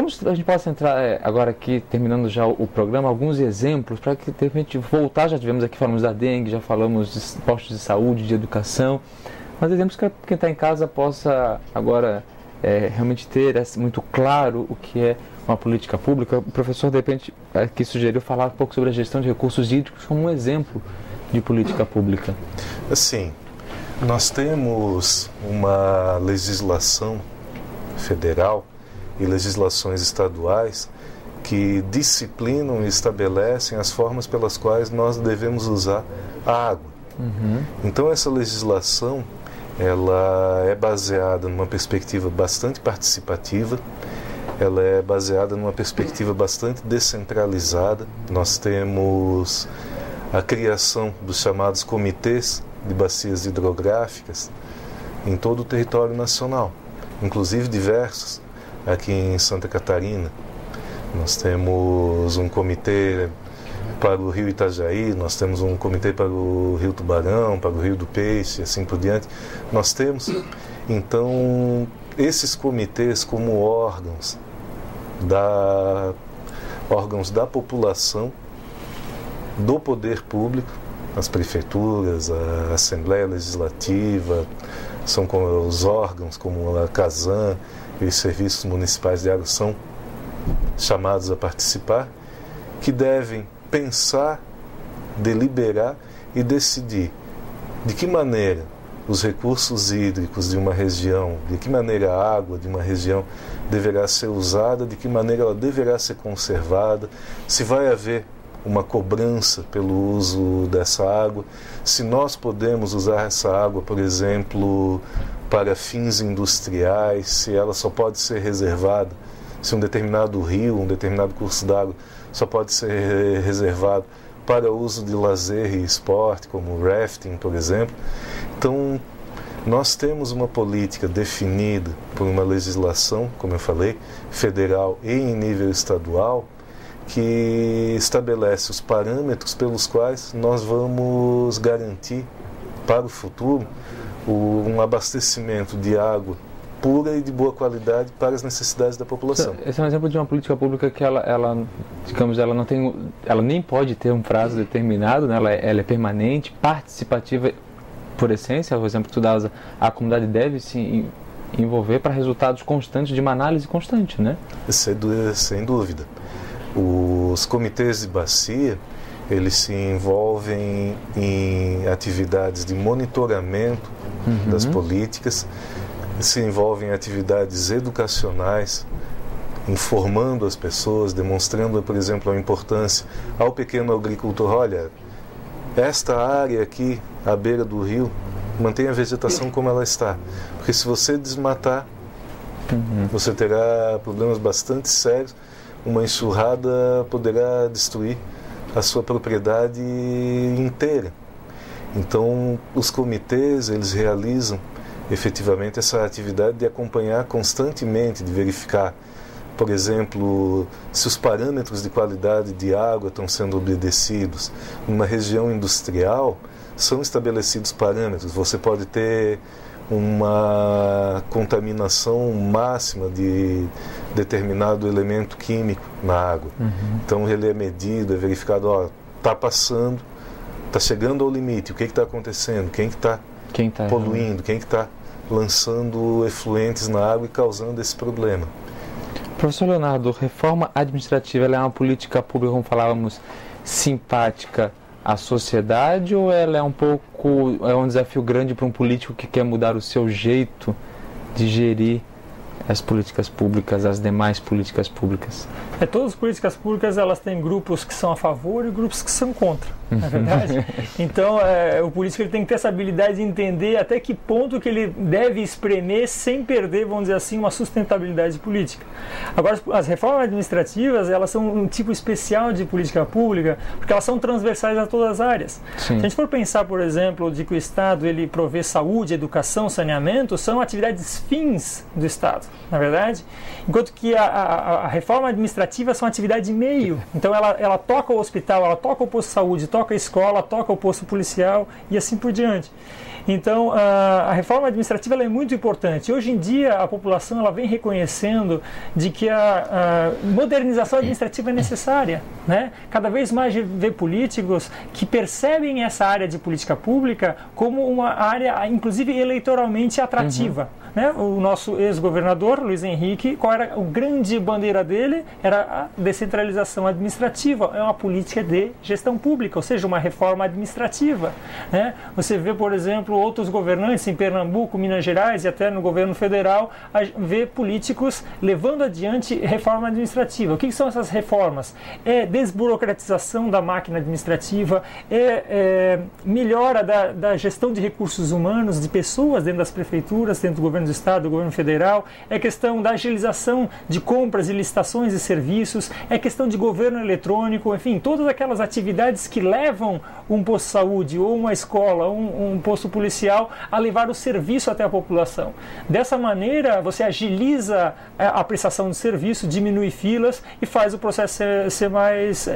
Como a gente possa entrar agora aqui, terminando já o programa, alguns exemplos para que de repente voltar, já tivemos aqui, falamos da dengue, já falamos de postos de saúde, de educação, mas exemplos que quem está em casa possa agora realmente ter muito claro o que é uma política pública. O professor de repente aqui sugeriu falar um pouco sobre a gestão de recursos hídricos como um exemplo de política pública. Sim, nós temos uma legislação federal e legislações estaduais que disciplinam e estabelecem as formas pelas quais nós devemos usar a água. Então essa legislação ela é baseada numa perspectiva bastante participativa, ela é baseada numa perspectiva bastante descentralizada. Nós temos a criação dos chamados comitês de bacias hidrográficas em todo o território nacional, inclusive diversos. Aqui em Santa Catarina, nós temos um comitê para o Rio Itajaí, nós temos um comitê para o Rio Tubarão, para o Rio do Peixe, assim por diante. Nós temos, então, esses comitês como órgãos da população, do poder público, as prefeituras, a Assembleia Legislativa, são os órgãos como a CASAM e os serviços municipais de água são chamados a participar, que devem pensar, deliberar e decidir de que maneira os recursos hídricos de uma região, de que maneira a água de uma região deverá ser usada, de que maneira ela deverá ser conservada, se vai haver uma cobrança pelo uso dessa água, se nós podemos usar essa água, por exemplo, para fins industriais, se ela só pode ser reservada, se um determinado rio, um determinado curso d'água só pode ser reservado para uso de lazer e esporte, como o rafting, por exemplo. Então, nós temos uma política definida por uma legislação, como eu falei, federal e em nível estadual, que estabelece os parâmetros pelos quais nós vamos garantir para o futuro um abastecimento de água pura e de boa qualidade para as necessidades da população. Esse é um exemplo de uma política pública que ela nem pode ter um prazo determinado, né? Ela é permanente, participativa por essência. O exemplo que tu dás, a comunidade deve se envolver para resultados constantes de uma análise constante, né? Sem dúvida. Os comitês de bacia, eles se envolvem em atividades de monitoramento das políticas, se envolvem em atividades educacionais, informando as pessoas, demonstrando, por exemplo, a importância ao pequeno agricultor. Olha, esta área aqui, à beira do rio, mantenha a vegetação como ela está, porque se você desmatar, você terá problemas bastante sérios. Uma enxurrada poderá destruir a sua propriedade inteira. Então, os comitês, eles realizam efetivamente essa atividade de acompanhar constantemente, de verificar, por exemplo, se os parâmetros de qualidade de água estão sendo obedecidos. Numa região industrial, são estabelecidos parâmetros. Você pode ter uma contaminação máxima de determinado elemento químico na água. Então ele é medido, é verificado, está passando, está chegando ao limite, o que está acontecendo, quem está poluindo, quem está lançando efluentes na água e causando esse problema. Professor Leonardo, reforma administrativa ela é uma política pública, como falávamos, simpática à sociedade, ou ela é um desafio grande para um político que quer mudar o seu jeito de gerir as políticas públicas, as demais políticas públicas? Todas as políticas públicas elas têm grupos que são a favor e grupos que são contra, na verdade. Então, o político ele tem que ter essa habilidade de entender até que ponto que ele deve espremer sem perder, vamos dizer assim, uma sustentabilidade política. Agora, as reformas administrativas, elas são um tipo especial de política pública, porque elas são transversais a todas as áreas. Sim. Se a gente for pensar, por exemplo, de que o Estado ele provê saúde, educação, saneamento, são atividades fins do Estado. na verdade, enquanto que a reforma administrativa são atividades de meio. Então ela toca o hospital, ela toca o posto de saúde, toca a escola, toca o posto policial e assim por diante. Então a reforma administrativa ela é muito importante. Hoje em dia a população ela vem reconhecendo de que a modernização administrativa é necessária, né? Cada vez mais vê políticos que percebem essa área de política pública como uma área, inclusive eleitoralmente atrativa. Né? O nosso ex-governador, Luiz Henrique, qual era a grande bandeira dele? Era a descentralização administrativa, é uma política de gestão pública, ou seja, uma reforma administrativa. Né? Você vê, por exemplo, outros governantes em Pernambuco, Minas Gerais e até no governo federal, vê políticos levando adiante reforma administrativa. O que são essas reformas? É desburocratização da máquina administrativa, melhora da gestão de recursos humanos, de pessoas dentro das prefeituras, dentro do governo do Estado, do governo federal, é questão da agilização de compras e licitações de serviços, é questão de governo eletrônico, enfim, todas aquelas atividades que levam um posto de saúde ou uma escola, um posto policial a levar o serviço até a população. Dessa maneira, você agiliza a prestação de serviço, diminui filas e faz o processo ser mais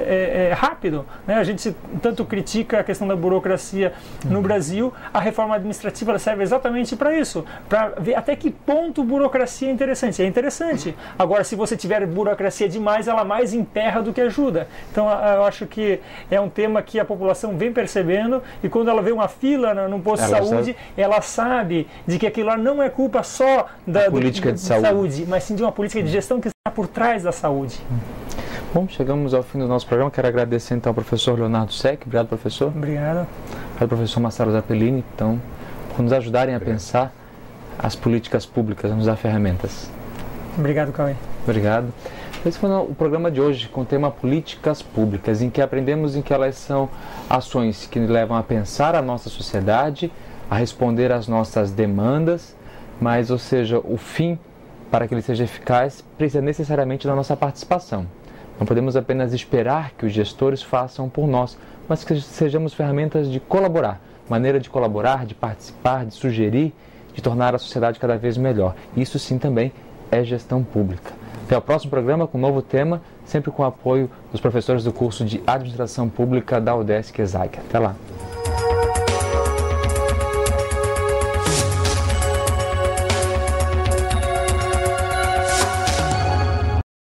rápido. Né? A gente tanto critica a questão da burocracia no Brasil, a reforma administrativa ela serve exatamente para isso, para ver até que ponto burocracia é interessante. É interessante. Agora, se você tiver burocracia demais, ela mais emperra do que ajuda. Então, eu acho que é um tema que a população vem percebendo e quando ela vê uma fila num posto de saúde, ela sabe de que aquilo lá não é culpa só da política de saúde, mas sim de uma política de gestão que está por trás da saúde. Bom, chegamos ao fim do nosso programa. Quero agradecer então ao professor Leonardo Sec. Obrigado, professor. Obrigado. Ao professor Marcelo Zappellini, então, por nos ajudarem a pensar as políticas públicas, a nos dar ferramentas. Obrigado, Cauê. Obrigado. Esse foi o programa de hoje com o tema Políticas Públicas, em que aprendemos em que elas são ações que nos levam a pensar a nossa sociedade, a responder às nossas demandas, mas, ou seja, o fim, para que ele seja eficaz, precisa necessariamente da nossa participação. Não podemos apenas esperar que os gestores façam por nós, mas que sejamos ferramentas de colaborar, maneira de colaborar, de participar, de sugerir, de tornar a sociedade cada vez melhor. Isso sim também é gestão pública. Até o próximo programa com um novo tema, sempre com o apoio dos professores do curso de Administração Pública da UDESC-ESAG. Até lá!